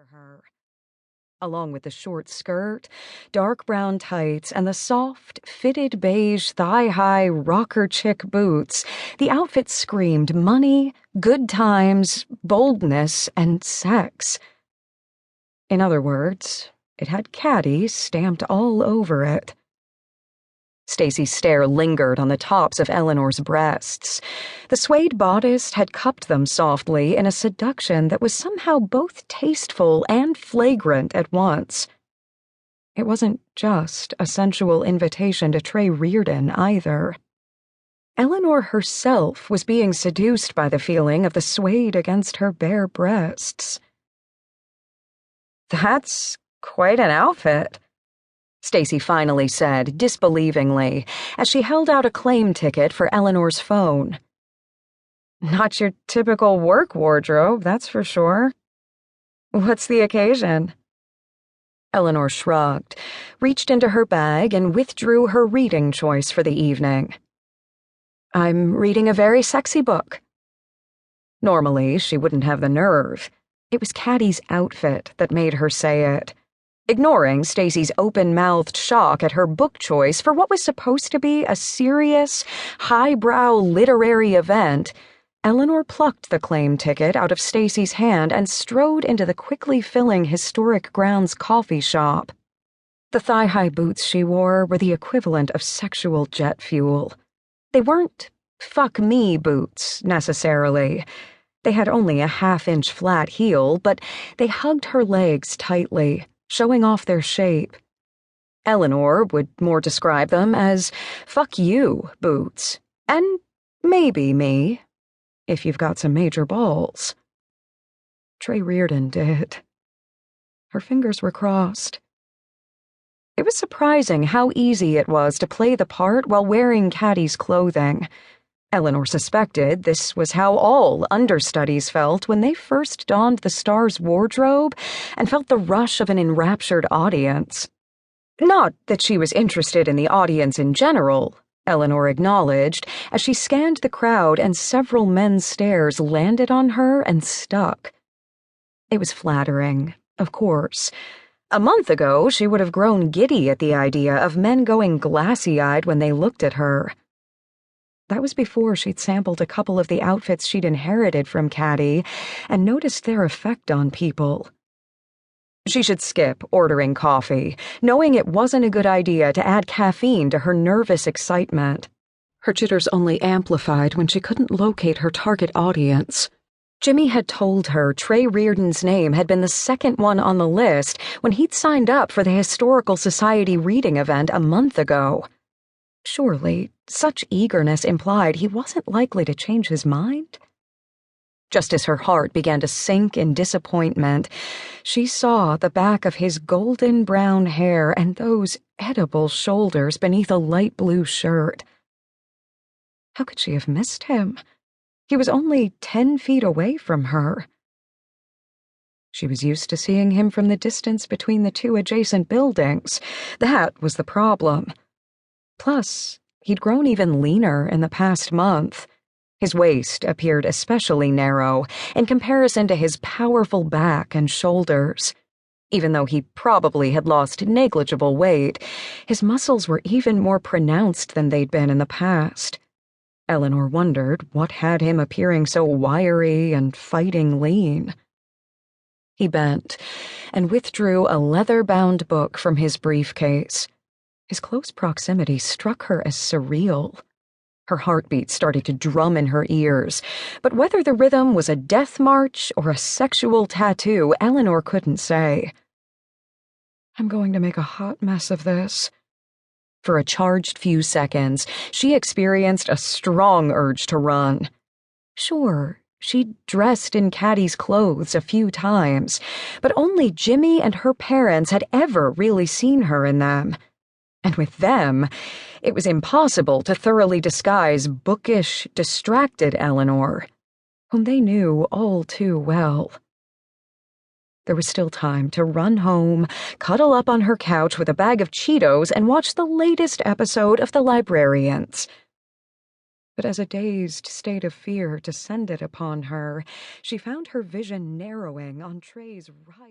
for her. Along with the short skirt, dark brown tights, and the soft, fitted beige thigh-high rocker chick boots, the outfit screamed money, good times, boldness, and sex. In other words, it had caddy stamped all over it. Stacy's stare lingered on the tops of Eleanor's breasts. The suede bodice had cupped them softly in a seduction that was somehow both tasteful and flagrant at once. It wasn't just a sensual invitation to Trey Riordan, either. Eleanor herself was being seduced by the feeling of the suede against her bare breasts. "That's quite an outfit," Stacy finally said, disbelievingly, as she held out a claim ticket for Eleanor's phone. "Not your typical work wardrobe, that's for sure. What's the occasion?" Eleanor shrugged, reached into her bag, and withdrew her reading choice for the evening. "I'm reading a very sexy book." Normally, she wouldn't have the nerve. It was Caddy's outfit that made her say it. Ignoring Stacy's open-mouthed shock at her book choice for what was supposed to be a serious, highbrow literary event, Eleanor plucked the claim ticket out of Stacy's hand and strode into the quickly filling Historic Grounds coffee shop. The thigh-high boots she wore were the equivalent of sexual jet fuel. They weren't fuck-me boots, necessarily. They had only a half-inch flat heel, but they hugged her legs tightly, showing off their shape. Eleanor would more describe them as fuck you boots, and maybe me, if you've got some major balls. Trey Riordan did. Her fingers were crossed. It was surprising how easy it was to play the part while wearing Caddy's clothing. Eleanor suspected this was how all understudies felt when they first donned the star's wardrobe and felt the rush of an enraptured audience. Not that she was interested in the audience in general, Eleanor acknowledged as she scanned the crowd and several men's stares landed on her and stuck. It was flattering, of course. A month ago, she would have grown giddy at the idea of men going glassy-eyed when they looked at her. That was before she'd sampled a couple of the outfits she'd inherited from Caddy and noticed their effect on people. She should skip ordering coffee, knowing it wasn't a good idea to add caffeine to her nervous excitement. Her jitters only amplified when she couldn't locate her target audience. Jimmy had told her Trey Riordan's name had been the second one on the list when he'd signed up for the Historical Society reading event a month ago. Surely, such eagerness implied he wasn't likely to change his mind? Just as her heart began to sink in disappointment, she saw the back of his golden brown hair and those edible shoulders beneath a light blue shirt. How could she have missed him? He was only 10 feet away from her. She was used to seeing him from the distance between the two adjacent buildings. That was the problem. Plus, he'd grown even leaner in the past month. His waist appeared especially narrow in comparison to his powerful back and shoulders. Even though he probably had lost negligible weight, his muscles were even more pronounced than they'd been in the past. Eleanor wondered what had him appearing so wiry and fighting lean. He bent and withdrew a leather-bound book from his briefcase. His close proximity struck her as surreal. Her heartbeat started to drum in her ears, but whether the rhythm was a death march or a sexual tattoo, Eleanor couldn't say. "I'm going to make a hot mess of this." For a charged few seconds, she experienced a strong urge to run. Sure, she'd dressed in Caddy's clothes a few times, but only Jimmy and her parents had ever really seen her in them. And with them, it was impossible to thoroughly disguise bookish, distracted Eleanor, whom they knew all too well. There was still time to run home, cuddle up on her couch with a bag of Cheetos, and watch the latest episode of The Librarians. But as a dazed state of fear descended upon her, she found her vision narrowing on Trey's riot.